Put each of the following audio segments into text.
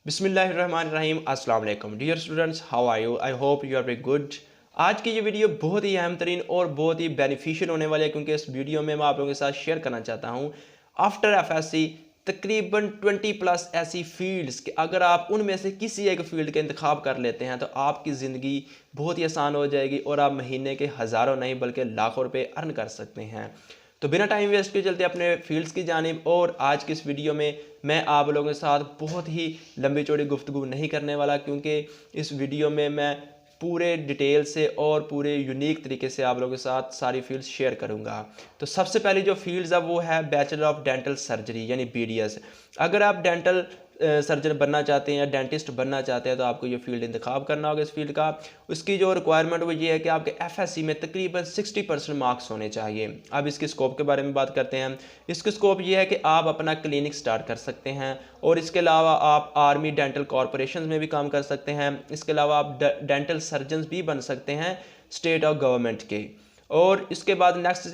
बिस्मिल्लाहिर्रहमानिर्रहीम अस्सलाम वालेकुम dear students, how are you? I hope you are very good. आज की ये वीडियो बहुत ही अहम तरीन और बहुत ही बेनिफिशियल होने वाली है, क्योंकि इस वीडियो में मैं आप लोगों के साथ शेयर करना चाहता हूँ आफ्टर एफएससी तकरीबन 20 प्लस ऐसी फील्ड्स कि अगर आप उनमें से किसी एक फील्ड का इंतखाब कर लेते हैं तो आपकी ज़िंदगी बहुत ही आसान हो जाएगी और आप महीने के हज़ारों नहीं बल्कि लाखों रुपए अर्न कर सकते हैं। तो बिना टाइम वेस्ट के चलते अपने फील्ड्स की जानिब। और आज की इस वीडियो में मैं आप लोगों के साथ बहुत ही लंबी चौड़ी गुफ्तगू नहीं करने वाला, क्योंकि इस वीडियो में मैं पूरे डिटेल से और पूरे यूनिक तरीके से आप लोगों के साथ सारी फील्ड्स शेयर करूंगा। तो सबसे पहली जो फील्ड्स है वो है बैचलर ऑफ डेंटल सर्जरी यानी बीडीएस। अगर आप डेंटल सर्जन बनना चाहते हैं या डेंटिस्ट बनना चाहते हैं तो आपको ये फील्ड इंतखाब करना होगा इस फील्ड का। उसकी जो रिक्वायरमेंट वो ये है कि आपके एफएससी में तकरीबन 60% मार्क्स होने चाहिए। अब इसके स्कोप के बारे में बात करते हैं। इसका स्कोप ये है कि आप अपना क्लिनिक स्टार्ट कर सकते हैं और इसके अलावा आप आर्मी डेंटल कॉरपोरेशन में भी काम कर सकते हैं। इसके अलावा आप डेंटल सर्जन भी बन सकते हैं स्टेट और गवर्नमेंट के। और इसके बाद नेक्स्ट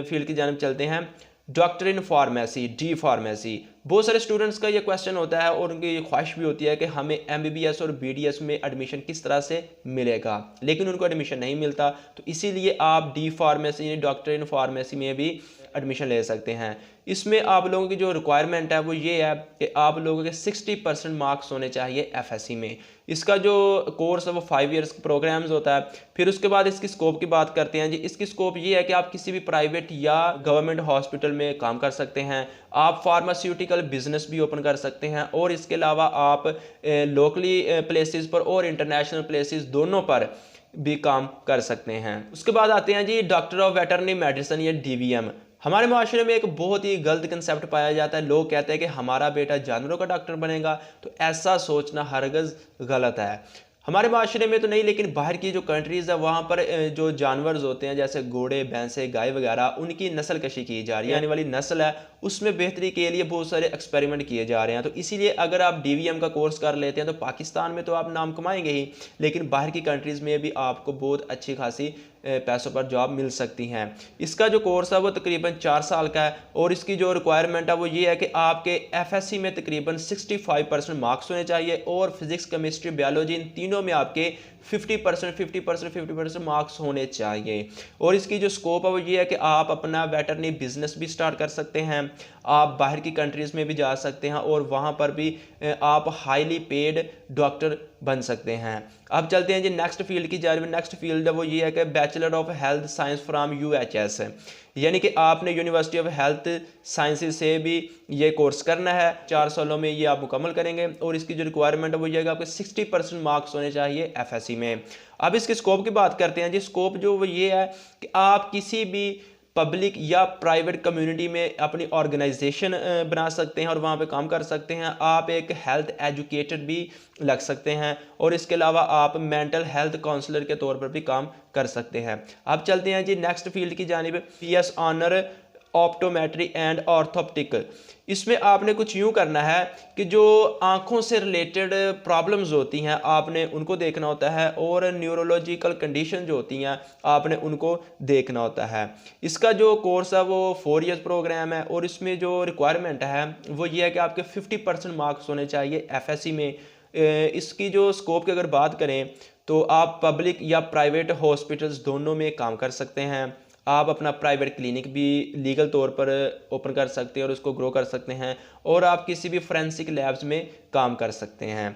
फील्ड की जानब चलते हैं, doctor in pharmacy, D pharmacy. बहुत सारे स्टूडेंट्स का ये क्वेश्चन होता है और उनकी ये ख्वाहिश भी होती है कि हमें एमबीबीएस और बीडीएस में एडमिशन किस तरह से मिलेगा, लेकिन उनको एडमिशन नहीं मिलता। तो इसीलिए आप डी फार्मेसी यानी डॉक्टर इन फार्मेसी में भी एडमिशन ले सकते हैं। इसमें आप लोगों की जो रिक्वायरमेंट है वो ये है कि आप लोगों के 60% मार्क्स होने चाहिए एफएससी में। इसका जो कोर्स है वो 5 ईयर्स प्रोग्राम्स होता है। फिर उसके बाद इसकी स्कोप की बात करते हैं जी। इसकी स्कोप ये है कि आप किसी भी प्राइवेट या गवर्नमेंट हॉस्पिटल में काम कर सकते हैं, आप फार्मास्यूटिकल बिजनेस भी ओपन कर सकते हैं और इसके अलावा आप लोकली प्लेसेस पर और इंटरनेशनल प्लेसेस दोनों पर भी काम कर सकते हैं। उसके बाद आते हैं जी डॉक्टर ऑफ वेटरनरी मेडिसिन या डीवीएम। हमारे माशरे में एक बहुत ही गलत कंसेप्ट पाया जाता है। लोग कहते हैं कि हमारा बेटा जानवरों का डॉक्टर बनेगा, तो ऐसा सोचना हरगज़ गलत है। हमारे माशरे में तो नहीं, लेकिन बाहर की जो कंट्रीज़ है वहाँ पर जो जानवर होते हैं जैसे घोड़े, भैंसे, गाय वगैरह, उनकी नस्ल कशी की जा रही है। आने वाली नस्ल है उसमें बेहतरी के लिए बहुत सारे एक्सपेरिमेंट किए जा रहे हैं। तो इसीलिए अगर आप डीवीएम का कोर्स कर लेते हैं तो पाकिस्तान में तो आप नाम कमाएंगे ही, लेकिन बाहर की कंट्रीज़ में भी आपको बहुत अच्छी खासी पैसों पर जॉब मिल सकती हैं। इसका जो कोर्स है वो तकरीबन 4 साल का है और इसकी जो रिक्वायरमेंट है वो ये है कि आपके एफएससी में तकरीबन 65% मार्क्स होने चाहिए और फिजिक्स, केमिस्ट्री, बायोलॉजी इन तीनों में आपके 50% मार्क्स होने चाहिए। और इसकी जो स्कोप है वो ये है कि आप अपना वेटरनरी बिजनेस भी स्टार्ट कर सकते हैं, आप बाहर की कंट्रीज़ में भी जा सकते हैं और वहाँ पर भी आप हाईली पेड डॉक्टर बन सकते हैं। अब चलते हैं जी नेक्स्ट फील्ड की जानिब। नेक्स्ट फील्ड है वो ये है कि bachelor of health science from UHS, यानी कि आपने यूनिवर्सिटी ऑफ हेल्थ साइंसेज से भी ये कोर्स करना है। 4 सालों में ये आप मुकम्मल करेंगे और इसकी जो रिक्वायरमेंट है वो ये है कि आपके 60% मार्क्स होने चाहिए एफएससी में। अब इसके स्कोप की बात करते हैं जी। स्कोप जो वो ये है कि आप किसी भी पब्लिक या प्राइवेट कम्युनिटी में अपनी ऑर्गेनाइजेशन बना सकते हैं और वहाँ पे काम कर सकते हैं। आप एक हेल्थ एजुकेटर भी लग सकते हैं और इसके अलावा आप मेंटल हेल्थ काउंसलर के तौर पर भी काम कर सकते हैं। अब चलते हैं जी नेक्स्ट फील्ड की जानिब, PS honour optometry and orthoptic. इसमें आपने कुछ यूँ करना है कि जो आँखों से रिलेटेड प्रॉब्लम्स होती हैं आपने उनको देखना होता है और न्यूरोलॉजिकल कंडीशन जो होती हैं आपने उनको देखना होता है। इसका जो कोर्स है वो 4 ईयर्स प्रोग्राम है और इसमें जो रिक्वायरमेंट है वो ये है कि आपके 50% मार्क्स होने चाहिए एफएससी में। इसकी जो स्कोप की अगर बात करें तो आप पब्लिक या प्राइवेट हॉस्पिटल्स दोनों में काम कर सकते हैं। आप अपना प्राइवेट क्लिनिक भी लीगल तौर पर ओपन कर सकते हैं और उसको ग्रो कर सकते हैं और आप किसी भी फोरेंसिक लैब्स में काम कर सकते हैं।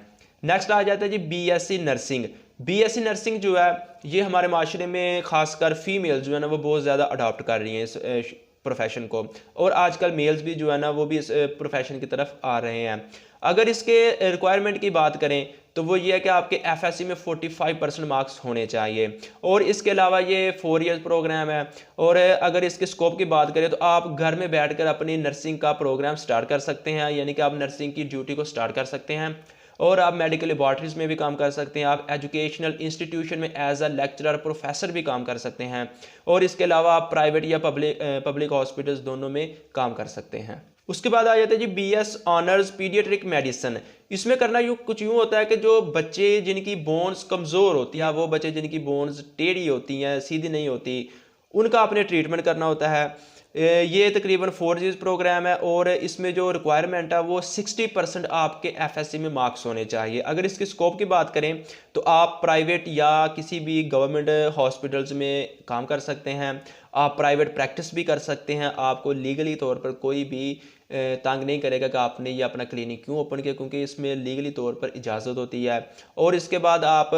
नेक्स्ट आ जाता है जी बीएससी नर्सिंग। बीएससी नर्सिंग जो है ये हमारे माशरे में खासकर फीमेल जो है ना वो बहुत ज़्यादा अडॉप्ट कर रही हैं इस प्रोफेशन को और आजकल मेल्स भी जो है ना वो भी इस प्रोफेशन की तरफ आ रहे हैं। अगर इसके रिक्वायरमेंट की बात करें तो वो ये है कि आपके एफएससी में 45% मार्क्स होने चाहिए और इसके अलावा ये 4 ईयर्स प्रोग्राम है। और अगर इसके स्कोप की बात करें तो आप घर में बैठकर अपनी नर्सिंग का प्रोग्राम स्टार्ट कर सकते हैं, यानी कि आप नर्सिंग की ड्यूटी को स्टार्ट कर सकते हैं और आप मेडिकल लेबॉर्ट्रीज में भी काम कर सकते हैं। आप एजुकेशनल इंस्टीट्यूशन में एज अ लेक्चरर, प्रोफेसर भी काम कर सकते हैं और इसके अलावा आप प्राइवेट या पब्लिक हॉस्पिटल्स दोनों में काम कर सकते हैं। उसके बाद आ जाता है जी बीएस ऑनर्स पीडियाट्रिक मेडिसिन। इसमें करना कुछ यूँ होता है कि जो बच्चे जिनकी बोन्स कमज़ोर होती है, वो बच्चे जिनकी बोन्स टेढ़ी होती हैं, सीधी नहीं होती, उनका आपने ट्रीटमेंट करना होता है। ये तकरीबन 4G प्रोग्राम है और इसमें जो रिक्वायरमेंट है वो 60% आपके एफएससी में मार्क्स होने चाहिए। अगर इसके स्कोप की बात करें तो आप प्राइवेट या किसी भी गवर्नमेंट हॉस्पिटल्स में काम कर सकते हैं, आप प्राइवेट प्रैक्टिस भी कर सकते हैं। आपको लीगली तौर पर कोई भी तंग नहीं करेगा कि आपने ये अपना क्लिनिक क्यों ओपन किया, क्योंकि इसमें लीगली तौर पर इजाज़त होती है। और इसके बाद आप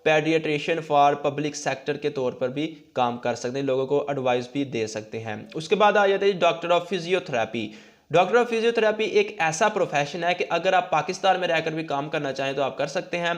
पेडियाट्रिशियन फॉर पब्लिक सेक्टर के तौर पर भी काम कर सकते हैं, लोगों को एडवाइस भी दे सकते हैं। उसके बाद आ जाते हैं doctor of physiotherapy. Doctor of physiotherapy एक ऐसा प्रोफेशन है कि अगर आप पाकिस्तान में रहकर भी काम करना चाहें तो आप कर सकते हैं।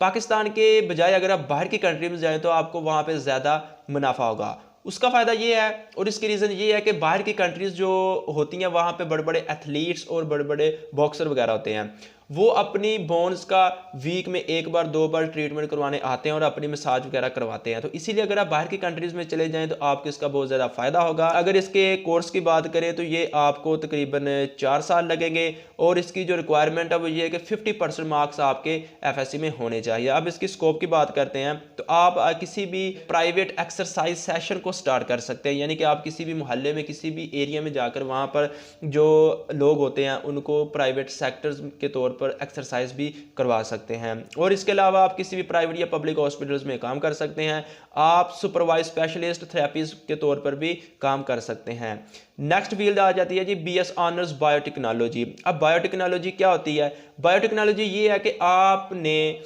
पाकिस्तान के बजाय अगर आप बाहर की कंट्री में जाएं तो आपको वहाँ पे ज़्यादा मुनाफा होगा। उसका फ़ायदा ये है और इसकी रीज़न ये है कि बाहर की कंट्रीज़ जो होती हैं वहाँ पे बड़े बड़े एथलीट्स और बड़े बड़े बॉक्सर वगैरह होते हैं, वो अपनी बोन्स का वीक में 1-2 बार ट्रीटमेंट करवाने आते हैं और अपनी मसाज वगैरह करवाते हैं। तो इसीलिए अगर आप बाहर की कंट्रीज़ में चले जाएं तो आपको इसका बहुत ज़्यादा फ़ायदा होगा। अगर इसके कोर्स की बात करें तो ये आपको तकरीबन 4 साल लगेंगे और इसकी जो रिक्वायरमेंट है वो ये है कि 50% मार्क्स आपके एफएससी में होने चाहिए। अब इसकी स्कोप की बात करते हैं तो आप किसी भी प्राइवेट एक्सरसाइज सेशन को स्टार्ट कर सकते हैं, यानी कि आप किसी भी मोहल्ले में किसी भी एरिया में जाकर वहाँ पर जो लोग होते हैं उनको प्राइवेट सेक्टर्स के तौर पर एक्सरसाइज भी करवा सकते हैं। और इसके अलावा आप किसी भी प्राइवेट या पब्लिक हॉस्पिटल्स में काम कर सकते हैं। आप सुपरवाइज स्पेशलिस्ट थेरेपीज के तौर पर भी काम कर सकते हैं। नेक्स्ट फील्ड आ जाती है जी बीएस ऑनर्स बायोटेक्नोलॉजी। अब बायोटेक्नोलॉजी क्या होती है? बायोटेक्नोलॉजी ये है कि आपने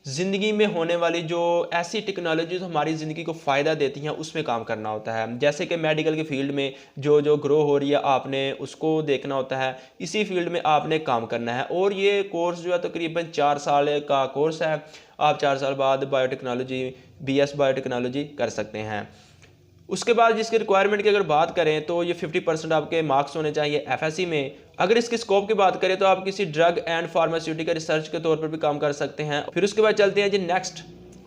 ज़िंदगी में होने वाली जो ऐसी टेक्नोलॉजी जो हमारी ज़िंदगी को फ़ायदा देती हैं उसमें काम करना होता है। जैसे कि मेडिकल के फील्ड में जो ग्रो हो रही है आपने उसको देखना होता है, इसी फील्ड में आपने काम करना है। और ये कोर्स जो है तकरीबन 4 साल का कोर्स है। आप 4 साल बाद बायोटेक्नोलॉजी बीएस बायोटेक्नोलॉजी कर सकते हैं। उसके बाद जिसकी रिक्वायरमेंट की अगर बात करें तो ये 50% आपके मार्क्स होने चाहिए एफएससी में। अगर इसकी स्कोप की बात करें तो आप किसी ड्रग एंड फार्मास्यूटिकल रिसर्च के तौर पर भी काम कर सकते हैं। फिर उसके बाद चलते हैं जी next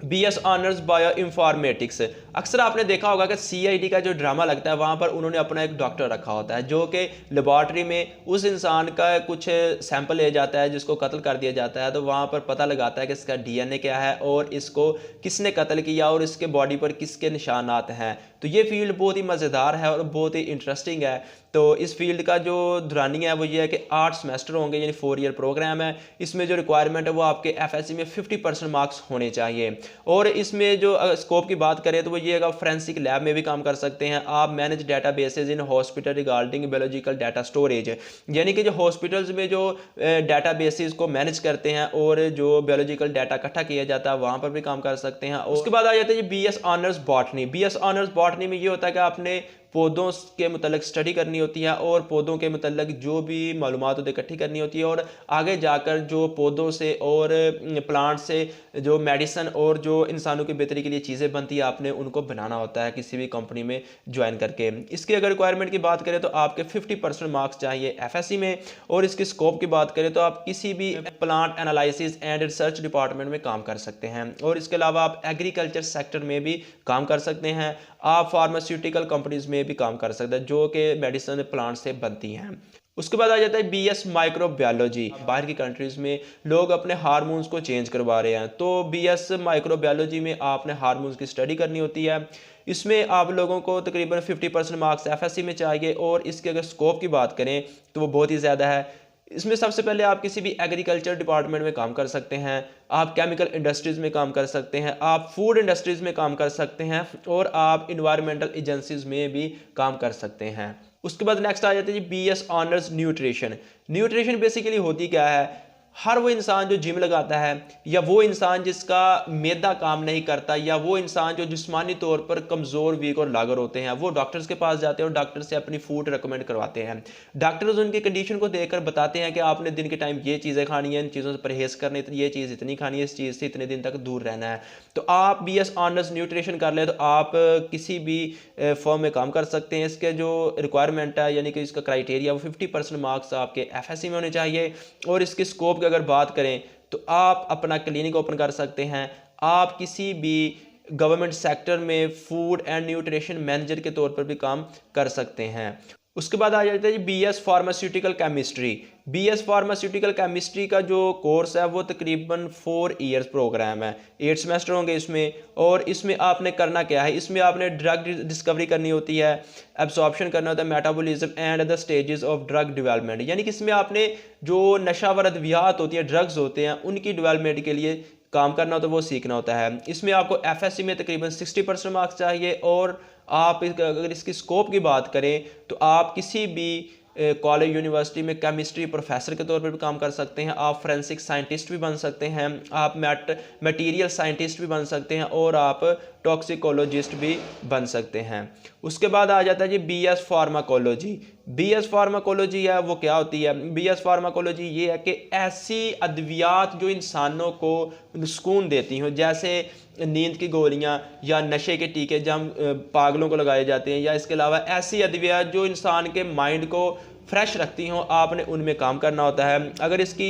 BS honours bioinformatics. अक्सर आपने देखा होगा कि सीआईडी का जो ड्रामा लगता है वहाँ पर उन्होंने अपना एक डॉक्टर रखा होता है जो कि लेबॉर्ट्री में उस इंसान का कुछ सैंपल ले जाता है जिसको कत्ल कर दिया जाता है, तो वहाँ पर पता लगाता है कि इसका डीएनए क्या है और इसको किसने कत्ल किया और इसके बॉडी पर किसके निशानात हैं। तो ये फील्ड बहुत ही मज़ेदार है और बहुत ही इंटरेस्टिंग है। तो इस फील्ड का जो दुरानी है वो ये है कि 8 सेमेस्टर होंगे, यानी 4 ईयर प्रोग्राम है। इसमें जो रिक्वायरमेंट है वो आपके एफएससी में 50% मार्क्स होने चाहिए। और इसमें जो स्कोप की बात करें तो वो ये है फोरेंसिक लैब में भी काम कर सकते हैं आप। Manage data bases in hospital regarding biological data storage, यानी कि जो हॉस्पिटल्स में जो डाटा बेसिस को मैनेज करते हैं और जो बायोलॉजिकल डाटा इकट्ठा किया जाता है वहाँ पर भी काम कर सकते हैं। उसके बाद आ जाते हैं BS honours botany. BS honours botany में ये होता है कि आपने पौधों के मतलब स्टडी करनी होती है और पौधों के मतलब जो भी मालूमात होती है इकट्ठी करनी होती है और आगे जाकर जो पौधों से और प्लांट से जो मेडिसिन और जो इंसानों की बेहतरी के लिए चीज़ें बनती है आपने उनको बनाना होता है किसी भी कंपनी में ज्वाइन करके। इसकी अगर रिक्वायरमेंट की बात करें तो आपके 50% मार्क्स चाहिए एफएससी में। और इसकी स्कोप की बात करें तो आप किसी भी plant analysis and research department में काम कर सकते हैं। और इसके अलावा आप एग्रीकल्चर सेक्टर में भी काम कर सकते हैं। आप फार्मास्यूटिकल कंपनीज में भी काम कर सकते हैं जो कि मेडिसिन प्लांट से बनती हैं। उसके बाद आ जाता है बीएस माइक्रोबायोलॉजी। बाहर की कंट्रीज में लोग अपने हार्मोन्स को चेंज करवा रहे हैं, तो बीएस माइक्रोबायोलॉजी में आपने हार्मोन्स की स्टडी करनी होती है। इसमें आप लोगों को तकरीबन 50% मार्क्स एफएससी में चाहिए। और इसके अगर स्कोप की बात करें तो वो बहुत ही ज़्यादा है। इसमें सबसे पहले आप किसी भी एग्रीकल्चर डिपार्टमेंट में काम कर सकते हैं, आप केमिकल इंडस्ट्रीज़ में काम कर सकते हैं, आप फूड इंडस्ट्रीज़ में काम कर सकते हैं और आप इन्वायरमेंटल एजेंसीज में भी काम कर सकते हैं। उसके बाद नेक्स्ट आ जाते हैं जी BS honours nutrition. Nutrition basically होती क्या है? हर वो इंसान जो जिम लगाता है या वो इंसान जिसका मैदा काम नहीं करता या वो इंसान जो जिस्मानी तौर पर कमज़ोर वीक और लागर होते हैं वो डॉक्टर्स के पास जाते हैं और डॉक्टर से अपनी फूड रिकमेंड करवाते हैं। डॉक्टर्स उनकी कंडीशन को देखकर बताते हैं कि आपने दिन के टाइम ये चीज़ें खानी है, इन चीज़ों से परहेज़ करने, ये चीज़ इतनी खानी है, इस चीज़ से इतने दिन तक दूर रहना है। तो आप बीएस ऑनर्स न्यूट्रिशन कर ले तो आप किसी भी फॉर्म में काम कर सकते हैं। इसके जो रिक्वायरमेंट है यानी कि इसका क्राइटेरिया वो 50% मार्क्स आपके एफएससी में होने चाहिए। और इसके स्कोप अगर बात करें तो आप अपना क्लिनिक ओपन कर सकते हैं। आप किसी भी गवर्नमेंट सेक्टर में फूड एंड न्यूट्रिशन मैनेजर के तौर पर भी काम कर सकते हैं। उसके बाद आ जाता है जी BS pharmaceutical chemistry. BS pharmaceutical chemistry का जो कोर्स है वो तकरीबन 4 इयर्स प्रोग्राम है, 8 सेमेस्टर होंगे इसमें। और इसमें आपने करना क्या है, इसमें आपने ड्रग डिस्कवरी करनी होती है, एब्सॉर्प्शन करना होता है, metabolism and the stages of drug development, यानी कि इसमें आपने जो नशावर अद्वियात होती है, ड्रग्स होते हैं, उनकी डेवलपमेंट के लिए काम करना होता है, वो सीखना होता है। इसमें आपको FSC में तकरीबन 60% मार्क्स चाहिए। और आप अगर इसकी स्कोप की बात करें तो आप किसी भी कॉलेज यूनिवर्सिटी में केमिस्ट्री प्रोफेसर के तौर पर भी काम कर सकते हैं, आप फोरेंसिक साइंटिस्ट भी बन सकते हैं, आप मटेरियल साइंटिस्ट भी बन सकते हैं, और आप टॉक्सिकोलॉजिस्ट भी बन सकते हैं। उसके बाद आ जाता है जी BS फार्माकोलॉजी। BS फार्माकोलॉजी है वो क्या होती है, BS फार्माकोलॉजी ये है कि ऐसी अद्वियात जो इंसानों को सुकून देती हों, जैसे नींद की गोलियां या नशे के टीके जब पागलों को लगाए जाते हैं, या इसके अलावा ऐसी अद्वियात जो इंसान के माइंड को फ्रेश रखती हों, आपने उनमें काम करना होता है। अगर इसकी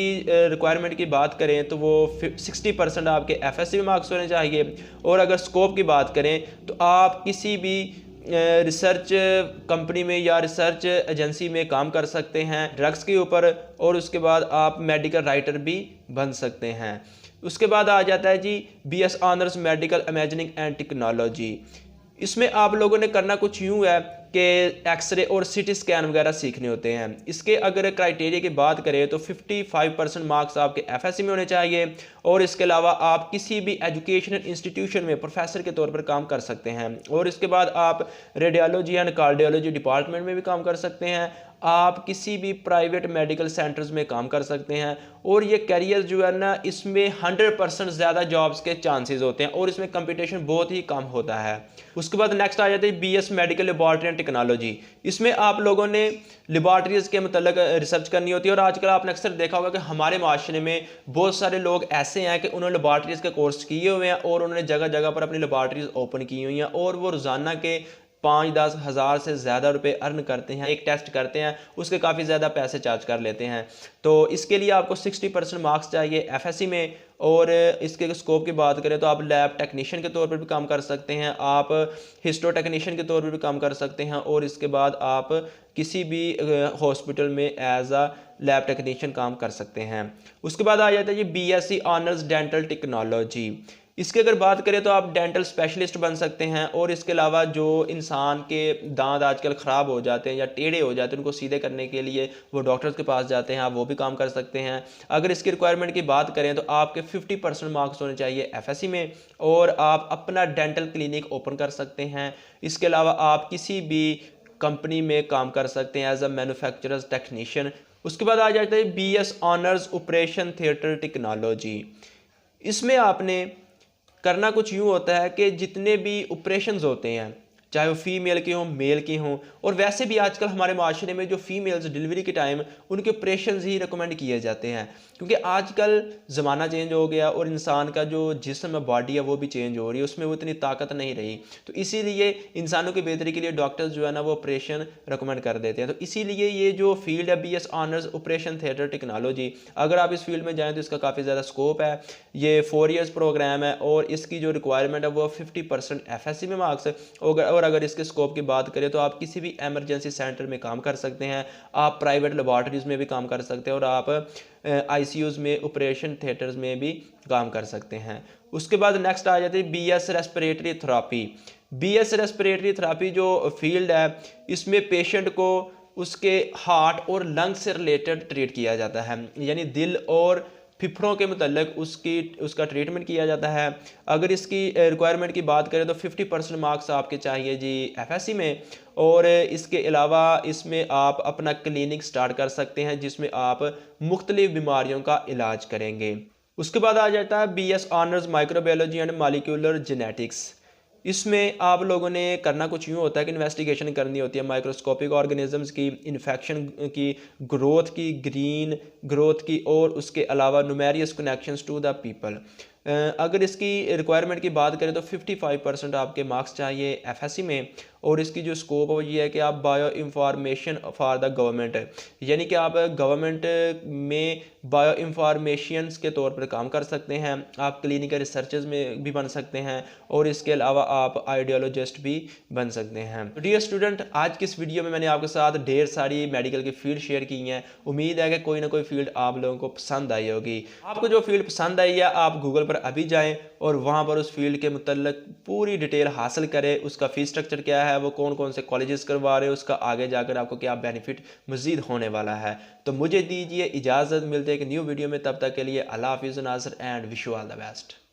रिक्वायरमेंट की बात करें तो वो 60% आपके FSC में मार्क्स होने चाहिए। और अगर स्कोप की बात करें तो आप किसी भी रिसर्च कंपनी में या रिसर्च एजेंसी में काम कर सकते हैं ड्रग्स के ऊपर, और उसके बाद आप मेडिकल राइटर भी बन सकते हैं। उसके बाद आ जाता है जी BS honours medical imagining and technology. इसमें आप लोगों ने करना कुछ यूँ है कि एक्सरे और CT स्कैन वगैरह सीखने होते हैं। इसके अगर क्राइटेरिया की बात करें तो 55% मार्क्स आपके FSC में होने चाहिए। और इसके अलावा आप किसी भी एजुकेशनल इंस्टीट्यूशन में प्रोफेसर के तौर पर काम कर सकते हैं। और इसके बाद आप रेडियोलॉजी एंड कार्डियोलॉजी डिपार्टमेंट में भी काम कर सकते हैं, आप किसी भी प्राइवेट मेडिकल सेंटर्स में काम कर सकते हैं। और ये कैरियर जो है ना, इसमें 100% ज़्यादा जॉब्स के चांसेस होते हैं, और इसमें कंपटीशन बहुत ही कम होता है। उसके बाद नेक्स्ट आ जाता है BS medical laboratory and technology. इसमें आप लोगों ने लेबॉर्ट्रीज के मतलब रिसर्च करनी होती है। और आजकल आपने अक्सर देखा होगा कि हमारे माशरे में बहुत सारे लोग ऐसे हैं कि उन्होंने लेबॉर्ट्रीज के कोर्स किए हुए हैं, और उन्होंने जगह जगह पर अपनी लेबॉर्ट्रीज ओपन की हुई हैं, और वो रोज़ाना के 5-10 हज़ार से ज़्यादा रुपए अर्न करते हैं। एक टेस्ट करते हैं उसके काफ़ी ज़्यादा पैसे चार्ज कर लेते हैं। तो इसके लिए आपको 60% मार्क्स चाहिए FSC में। और इसके स्कोप की बात करें तो आप लैब टेक्नीशियन के तौर पर भी काम कर सकते हैं, आप हिस्टो टेक्नीशियन के तौर पर भी काम कर सकते हैं, और इसके बाद आप किसी भी हॉस्पिटल में एज आ लैब टेक्नीशियन काम कर सकते हैं। उसके बाद आ जाता है ये BSc ऑनर्स डेंटल टेक्नोलॉजी। इसकी अगर बात करें तो आप डेंटल स्पेशलिस्ट बन सकते हैं। और इसके अलावा जो इंसान के दांत आजकल ख़राब हो जाते हैं या टेढ़े हो जाते हैं, उनको सीधे करने के लिए वो डॉक्टर्स के पास जाते हैं, आप वो भी काम कर सकते हैं। अगर इसकी रिक्वायरमेंट की बात करें तो आपके 50% मार्क्स होने चाहिए FSC में, और आप अपना डेंटल क्लिनिक ओपन कर सकते हैं। इसके अलावा आप किसी भी कंपनी में काम कर सकते हैं एज अ मैन्युफैक्चरर्स टेक्नीशियन। उसके बाद आ जाता है BS honours operation theatre technology. इसमें आपने करना कुछ यूँ होता है कि जितने भी ऑपरेशंस होते हैं, चाहे वो फीमेल के हों मेल के हों, और वैसे भी आजकल हमारे माशरे में जो फीमेल्स डिलीवरी के टाइम उनके ऑपरेशंस ही रिकमेंड किए जाते हैं, क्योंकि आजकल ज़माना चेंज हो गया और इंसान का जो जिस्म है, बॉडी है, वो भी चेंज हो रही है, उसमें वो इतनी ताकत नहीं रही। तो इसीलिए इंसानों की बेहतरी के लिए डॉक्टर्स जो है ना वो ऑपरेशन रिकमेंड कर देते हैं। तो इसीलिए ये जो फील्ड है BS honours operation theatre technology, अगर आप इस फील्ड में जाएँ तो इसका काफ़ी ज़्यादा स्कोप है। ये 4 ईयर्स प्रोग्राम है, और इसकी जो रिक्वायरमेंट है वो 50% FSC में मार्क्स। और अगर इसके स्कोप की बात करें तो आप किसी भी एमरजेंसी सेंटर में काम कर सकते हैं, आप प्राइवेट लेबॉर्ट्रीज में भी काम कर सकते हैं, और आप ICUs में ऑपरेशन थिएटर्स में भी काम कर सकते हैं। उसके बाद नेक्स्ट आ जाती है BS respiratory therapy. BS respiratory therapy जो फील्ड है, इसमें पेशेंट को उसके हार्ट और लंग्स से रिलेटेड ट्रीट किया जाता है, यानी दिल और फेफड़ों के मतलब उसका ट्रीटमेंट किया जाता है। अगर इसकी रिक्वायरमेंट की बात करें तो 50% मार्क्स आपके चाहिए जी FSC में। और इसके अलावा इसमें आप अपना क्लिनिक स्टार्ट कर सकते हैं, जिसमें आप मुख्तलिफ बीमारियों का इलाज करेंगे। उसके बाद आ जाता है BS honours microbiology and molecular genetics. इसमें आप लोगों ने करना कुछ यूँ होता है कि इन्वेस्टिगेशन करनी होती है माइक्रोस्कोपिक ऑर्गेनिजम्स की, इन्फेक्शन की, ग्रोथ की, ग्रीन ग्रोथ की, और उसके अलावा numerous connections to the people. अगर इसकी रिक्वायरमेंट की बात करें तो 55% आपके मार्क्स चाहिए एफएससी में, और इसकी जो स्कोप है ये है कि आप bio information for the government है, यानी कि आप गवर्नमेंट में बायो इंफॉर्मेशंस के तौर पर काम कर सकते हैं, आप क्लिनिकल रिसर्चेज में भी बन सकते हैं, और इसके अलावा आप आइडियोलॉजिस्ट भी बन सकते हैं। तो डियर स्टूडेंट, आज की इस वीडियो में मैंने आपके साथ ढेर सारी मेडिकल की फील्ड शेयर की हैं। उम्मीद है कि कोई ना कोई फील्ड आप लोगों को पसंद आई होगी। आपको जो फील्ड पसंद आई है आप गूगल पर अभी जाएं और वहाँ पर उस फील्ड के मुतल्लिक पूरी डिटेल हासिल करें, उसका फीस स्ट्रक्चर क्या है, वो कौन कौन से कॉलेजेस करवा रहे हैं, उसका आगे जाकर आपको क्या बेनिफिट मजीद होने वाला है। तो मुझे दीजिए इजाज़त, मिलते हैं एक न्यू वीडियो में, तब तक के लिए अल्लाह हाफिज़ Nazar and wish you all the best.